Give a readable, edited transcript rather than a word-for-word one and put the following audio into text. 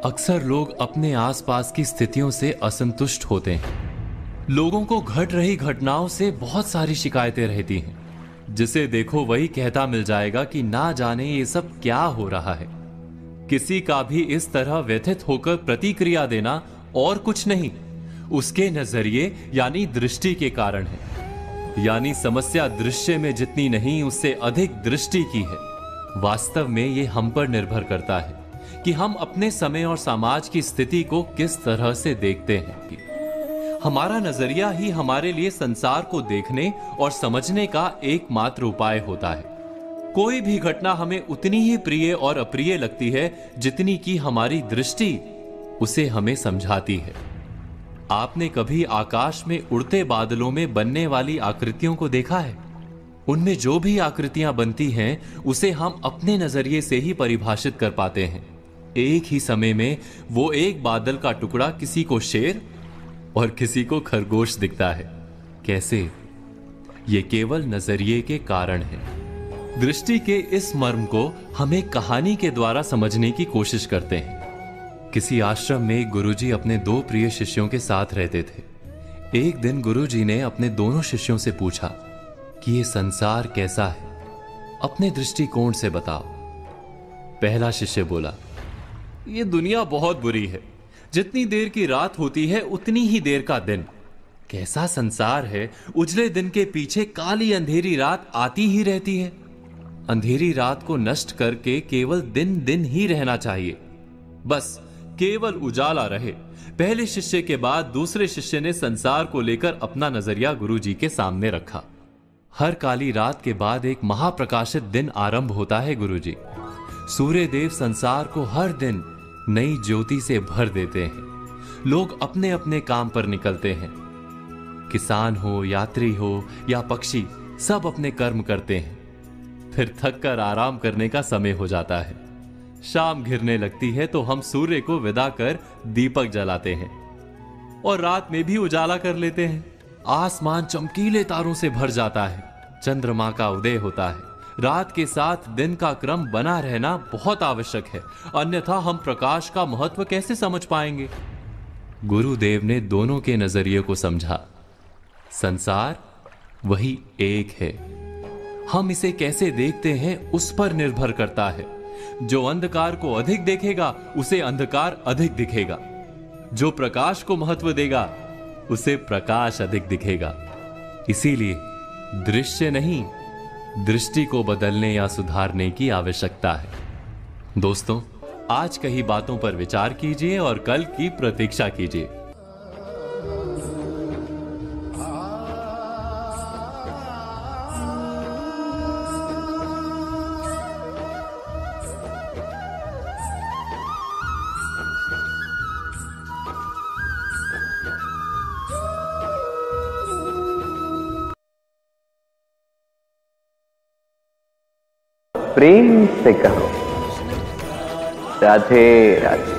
अक्सर लोग अपने आसपास की स्थितियों से असंतुष्ट होते हैं। लोगों को घट रही घटनाओं से बहुत सारी शिकायतें रहती हैं। जिसे देखो वही कहता मिल जाएगा कि ना जाने ये सब क्या हो रहा है। किसी का भी इस तरह व्यथित होकर प्रतिक्रिया देना और कुछ नहीं, उसके नजरिए यानी दृष्टि के कारण है। यानी समस्या दृश्य में जितनी नहीं उससे अधिक दृष्टि की है। वास्तव में ये हम पर निर्भर करता है कि हम अपने समय और समाज की स्थिति को किस तरह से देखते हैं। हमारा नजरिया ही हमारे लिए संसार को देखने और समझने का एकमात्र उपाय होता है। कोई भी घटना हमें उतनी ही प्रिय और अप्रिय लगती है जितनी कि हमारी दृष्टि उसे हमें समझाती है। आपने कभी आकाश में उड़ते बादलों में बनने वाली आकृतियों को देखा है? उनमें जो भी आकृतियां बनती हैं उसे हम अपने नजरिए से ही परिभाषित कर पाते हैं। एक ही समय में वो एक बादल का टुकड़ा किसी को शेर और किसी को खरगोश दिखता है। कैसे? ये केवल नजरिए के कारण है। दृष्टि के इस मर्म को हम एक कहानी के द्वारा समझने की कोशिश करते हैं। किसी आश्रम में एक गुरुजी अपने दो प्रिय शिष्यों के साथ रहते थे। एक दिन गुरुजी ने अपने दोनों शिष्यों से पूछा कि ये संसार कैसा है, अपने दृष्टिकोण से बताओ। पहला शिष्य बोला, ये दुनिया बहुत बुरी है। जितनी देर की रात होती है उतनी ही देर का दिन। कैसा संसार है, उजले दिन के पीछे काली अंधेरी रात आती ही रहती है। अंधेरी रात को नष्ट करके केवल दिन दिन ही रहना चाहिए, बस केवल उजाला रहे। पहले शिष्य के बाद दूसरे शिष्य ने संसार को लेकर अपना नजरिया गुरुजी के सामने रखा। हर काली रात के बाद एक महाप्रकाशित दिन आरंभ होता है गुरुजी। सूर्य देव संसार को हर दिन नई ज्योति से भर देते हैं। लोग अपने अपने काम पर निकलते हैं। किसान हो, यात्री हो या पक्षी, सब अपने कर्म करते हैं। फिर थक कर आराम करने का समय हो जाता है। शाम घिरने लगती है तो हम सूर्य को विदा कर दीपक जलाते हैं और रात में भी उजाला कर लेते हैं। आसमान चमकीले तारों से भर जाता है। चंद्रमा का उदय होता है। रात के साथ दिन का क्रम बना रहना बहुत आवश्यक है, अन्यथा हम प्रकाश का महत्व कैसे समझ पाएंगे? गुरुदेव ने दोनों के नजरिए को समझा। संसार वही एक है। हम इसे कैसे देखते हैं उस पर निर्भर करता है। जो अंधकार को अधिक देखेगा उसे अंधकार अधिक दिखेगा। जो प्रकाश को महत्व देगा उसे प्रकाश अधिक दिखेगा। इसीलिए दृश्य नहीं, दृष्टि को बदलने या सुधारने की आवश्यकता है। दोस्तों, आज कही बातों पर विचार कीजिए और कल की प्रतीक्षा कीजिए। प्रेम से कहो राधे राधे।